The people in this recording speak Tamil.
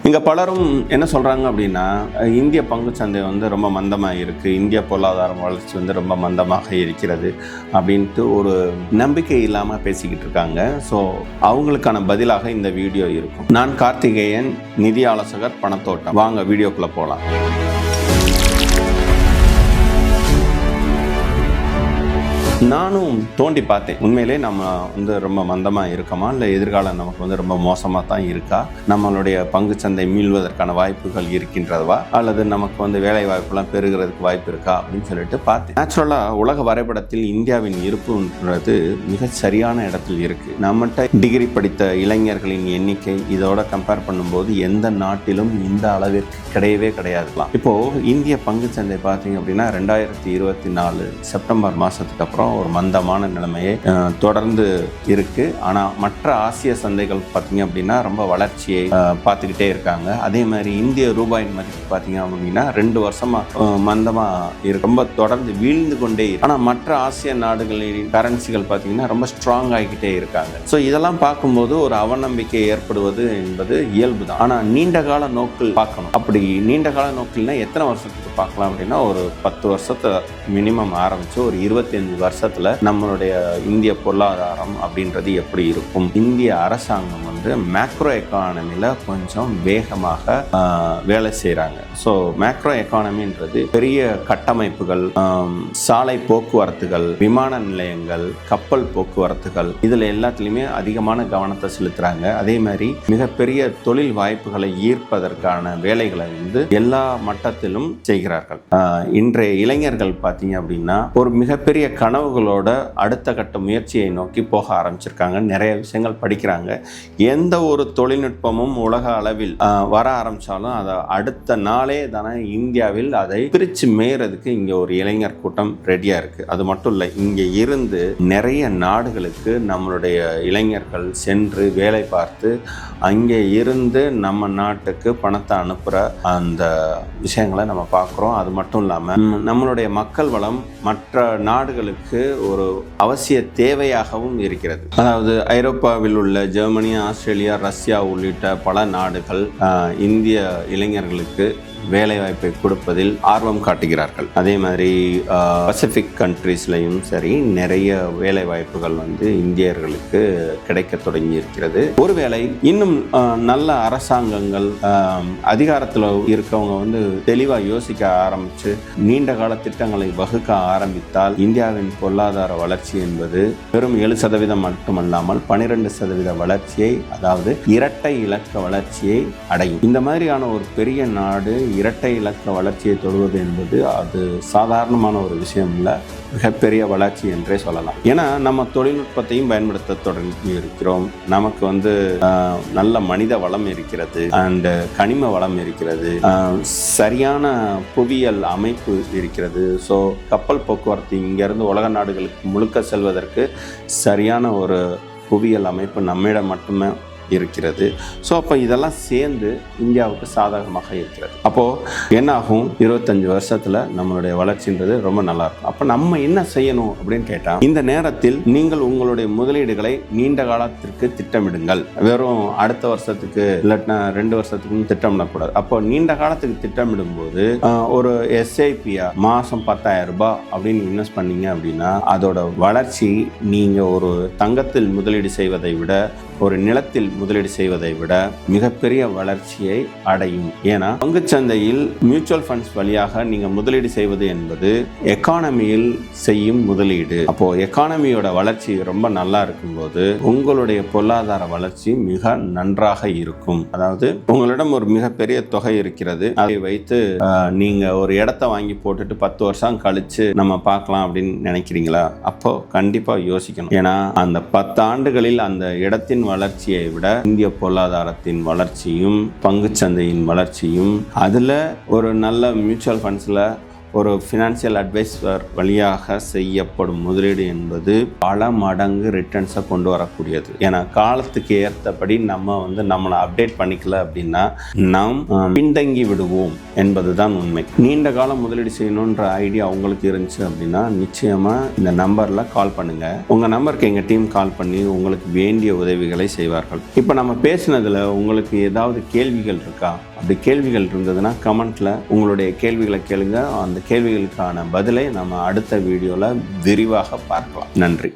இங்கே பலரும் என்ன சொல்கிறாங்க அப்படின்னா, இந்திய பங்குச்சந்தை வந்து ரொம்ப மந்தமாக இருக்குது, இந்திய பொருளாதார வளர்ச்சி வந்து ரொம்ப மந்தமாக இருக்கிறது அப்படின்ட்டு ஒரு நம்பிக்கை இல்லாமல் பேசிக்கிட்டு இருக்காங்க. ஸோ அவங்களுக்கான பதிலாக இந்த வீடியோ இருக்கும். நான் கார்த்திகேயன், நிதி ஆலோசகர், பணத்தோட்டம். வாங்க வீடியோக்குள்ளே போகலாம். நானும் தோண்டி பார்த்தேன். உண்மையிலே நம்ம வந்து ரொம்ப மந்தமாக இருக்கோமா, இல்லை எதிர்காலம் நமக்கு வந்து ரொம்ப மோசமாக தான் இருக்கா, நம்மளுடைய பங்குச்சந்தை மீள்வதற்கான வாய்ப்புகள் இருக்கின்றதா, அல்லது நமக்கு வந்து வேலை வாய்ப்புலாம் பெறுகிறதுக்கு வாய்ப்பு இருக்கா அப்படின்னு சொல்லிட்டு பார்த்தேன். நேச்சுரலாக உலக வரைபடத்தில் இந்தியாவின் இருப்புன்றது மிக சரியான இடத்தில் இருக்குது. நம்மகிட்ட டிகிரி படித்த இளைஞர்களின் எண்ணிக்கை இதோட கம்பேர் பண்ணும்போது எந்த நாட்டிலும் இந்த அளவிற்கு கிடையவே கிடையாதுலாம். இப்போது இந்திய பங்குச்சந்தை பார்த்தீங்க அப்படின்னா 2024 செப்டம்பர் மாதத்துக்கு அப்புறம் ஒரு மந்தமான நிலைமையை தொடர்ந்து இருக்கு. ஆனால் மற்ற ஆசிய சந்தைகள் பார்த்தீங்க அப்படின்னா ரொம்ப வளர்ச்சியை பார்த்துக்கிட்டே இருக்காங்க. அதே மாதிரி இந்திய ரூபாயின் மதிப்பு பார்த்தீங்க அப்படின்னா 2 வருஷமா மந்தமா இருக்கு, ரொம்ப தொடர்ந்து வீழ்ந்து கொண்டே இருக்கு. ஆனால் மற்ற ஆசிய நாடுகளின் கரன்சிகள் பார்த்தீங்கன்னா ரொம்ப ஸ்ட்ராங் ஆகிக்கிட்டே இருக்காங்க. ஸோ இதெல்லாம் பார்க்கும்போது ஒரு அவநம்பிக்கை ஏற்படுவது என்பது இயல்பு தான். ஆனால் நீண்ட கால நோக்கில் பார்க்கணும். அப்படி நீண்ட கால நோக்கில்னா எத்தனை வருஷத்துக்கு பார்க்கலாம் அப்படின்னா, ஒரு 10 வருஷத்தை மினிமம் ஆரம்பிச்சு ஒரு 25 வருஷத்துல நம்மளுடைய இந்திய பொருளாதாரம் அப்படின்றது எப்படி இருக்கும். இந்திய அரசாங்கம் வந்து மேக்ரோ எக்கானமில கொஞ்சம் வேகமாக வேலை செய்யறாங்க. ஸோ மேக்ரோ எக்கானமின்றது பெரிய கட்டமைப்புகள், சாலை போக்குவரத்துகள், விமான நிலையங்கள், கப்பல் போக்குவரத்துகள், இதுல எல்லாத்துலயுமே அதிகமான கவனத்தை செலுத்துறாங்க. அதே மாதிரி மிகப்பெரிய தொழில் வாய்ப்புகளை ஈர்ப்பதற்கான வேலைகளை வந்து எல்லா மட்டத்திலும் செய்கிறார்கள். இன்றைய இளைஞர்கள் பார்த்தீங்க அப்படின்னா ஒரு மிகப்பெரிய கனவுகளோட அடுத்த கட்ட முயற்சியை நோக்கி போக ஆரம்பிச்சிருக்காங்க. நிறைய விஷயங்கள் படிக்கிறாங்க. எந்த ஒரு தொழில்நுட்பமும் உலக அளவில் வர ஆரம்பிச்சாலும் அதை அடுத்த நாளே தானே இந்தியாவில் அதை பிரித்து மேயறதுக்கு இங்கே ஒரு இளைஞர் கூட்டம் ரெடியாக இருக்குது. அது மட்டும் இல்லை, இங்கே இருந்து நிறைய நாடுகளுக்கு நம்மளுடைய இளைஞர்கள் சென்று வேலை பார்த்து அங்கே இருந்து நம்ம நாட்டுக்கு பணத்தை அனுப்புகிற அந்த விஷயங்களை நம்ம பார்க்குறோம். அது மட்டும் இல்லாமல் நம்மளுடைய மக்கள் வளம் மற்ற நாடுகளுக்கு ஒரு அவசிய தேவையாகவும் இருக்கிறது. அதாவது ஐரோப்பாவில் உள்ள ஜெர்மனி, ஆஸ்திரேலியா, ரஷ்யா உள்ளிட்ட பல நாடுகள் இந்திய இளைஞர்களுக்கு வேலை வாய்ப்பை கொடுப்பதில் ஆர்வம் காட்டுகிறார்கள். அதே மாதிரி பசிபிக் கண்ட்ரீஸ்லையும் சரி நிறைய வேலை வாய்ப்புகள் வந்து இந்தியர்களுக்கு கிடைக்க தொடங்கி இருக்கிறது. ஒருவேளை இன்னும் நல்ல அரசாங்கங்கள் அதிகாரத்தில் இருக்கவங்க வந்து தெளிவாக யோசிக்க ஆரம்பித்து நீண்ட கால திட்டங்களை வகுக்க ஆரம்பித்தால் இந்தியாவின் பொருளாதார வளர்ச்சி என்பது வெறும் 7% மட்டுமல்லாமல் 12% வளர்ச்சியை, அதாவது இரட்டை இலக்க வளர்ச்சியை அடையும். இந்த மாதிரியான ஒரு பெரிய நாடு இரட்டை இலக்க வளர்ச்சியை தொடுவது என்பது அது சாதாரணமான ஒரு விஷயம் இல்லை, மிகப்பெரிய வளர்ச்சி என்றே சொல்லலாம். ஏன்னா நம்ம தொழில்நுட்பத்தையும் பயன்படுத்த தொடங்கி இருக்கிறோம். நமக்கு வந்து நல்ல மனித வளம் இருக்கிறது, அண்ட் கனிம வளம் இருக்கிறது, சரியான புவியியல் அமைப்பு இருக்கிறது. ஸோ கப்பல் போக்குவரத்து இங்கேருந்து உலக நாடுகளுக்கு முழுக்க செல்வதற்கு சரியான ஒரு புவியியல் அமைப்பு நம்மிடம் மட்டுமே இருக்கிறது. ஸோ அப்போ இதெல்லாம் சேர்ந்து இந்தியாவுக்கு சாதகமாக இருக்கிறது. அப்போது என்ன ஆகும், 25 வருஷத்தில் நம்மளுடைய வளர்ச்சின்றது ரொம்ப நல்லா இருக்கும். அப்போ நம்ம என்ன செய்யணும் அப்படின்னு கேட்டால், இந்த நேரத்தில் நீங்கள் உங்களுடைய முதலீடுகளை நீண்ட காலத்திற்கு திட்டமிடுங்கள். வெறும் அடுத்த வருஷத்துக்கு இல்லாட்டினா 2 வருஷத்துக்கு திட்டமிடக்கூடாது. அப்போ நீண்ட காலத்துக்கு திட்டமிடும் போது ஒரு எஸ்ஐபியா மாதம் 10,000 ரூபாய் அப்படின்னு இன்வெஸ்ட் பண்ணீங்க அப்படின்னா அதோட வளர்ச்சி நீங்கள் ஒரு தங்கத்தில் முதலீடு செய்வதை விட, ஒரு நிலத்தில் முதலீடு செய்வதை விட மிகப்பெரிய வளர்ச்சியை அடையும். ஏன்னா பங்குச்சந்தையில் மியூச்சுவல் ஃபண்ட்ஸ் வழியாக நீங்க முதலீடு செய்வது என்பது எக்கானமியில் செய்யும் முதலீடு. அப்போ எக்கானமியோட வளர்ச்சி ரொம்ப நல்லா இருக்கும்போது உங்களுடைய பொருளாதார வளர்ச்சி மிக நன்றாக இருக்கும். அதாவது உங்களிடம் ஒரு மிகப்பெரிய தொகை இருக்கிறது, அதை வைத்து நீங்க ஒரு இடத்தை வாங்கி போட்டுட்டு 10 வருஷம் கழிச்சு நம்ம பார்க்கலாம் அப்படின்னு நினைக்கிறீங்களா? அப்போ கண்டிப்பா யோசிக்கணும். ஏன்னா அந்த 10 ஆண்டுகளில் அந்த இடத்தின் வளர்ச்சியை விட இந்திய பொருளாதாரத்தின் வளர்ச்சியும் பங்குச்சந்தையின் வளர்ச்சியும், அதுல ஒரு நல்ல மியூச்சுவல் ஃபண்ட்ஸ்ல ஒரு ஃபினான்சியல் அட்வைசர் வழியாக செய்யப்படும் முதலீடு என்பது பல மடங்கு ரிட்டர்ன்ஸை கொண்டு வரக்கூடியது. ஏன்னா காலத்துக்கு ஏற்றபடி நம்ம நம்மளை அப்டேட் பண்ணிக்கல அப்படின்னா நாம் பின்தங்கி விடுவோம் என்பதுதான் உண்மை. நீண்ட காலம் முதலீடு செய்யணுன்ற ஐடியா உங்களுக்கு இருந்துச்சு அப்படின்னா நிச்சயமா இந்த நம்பர்ல கால் பண்ணுங்க. உங்க நம்பருக்கு எங்க டீம் கால் பண்ணி உங்களுக்கு வேண்டிய உதவிகளை செய்வார்கள். இப்போ நம்ம பேசினதுல உங்களுக்கு ஏதாவது கேள்விகள் இருக்கா? அப்படி கேள்விகள் இருந்ததுன்னா கமெண்ட்ல உங்களுடைய கேள்விகளை கேளுங்க. அந்த கேள்விகளுக்கான பதிலை நம்ம அடுத்த வீடியோல விரிவாக பார்க்கலாம். நன்றி.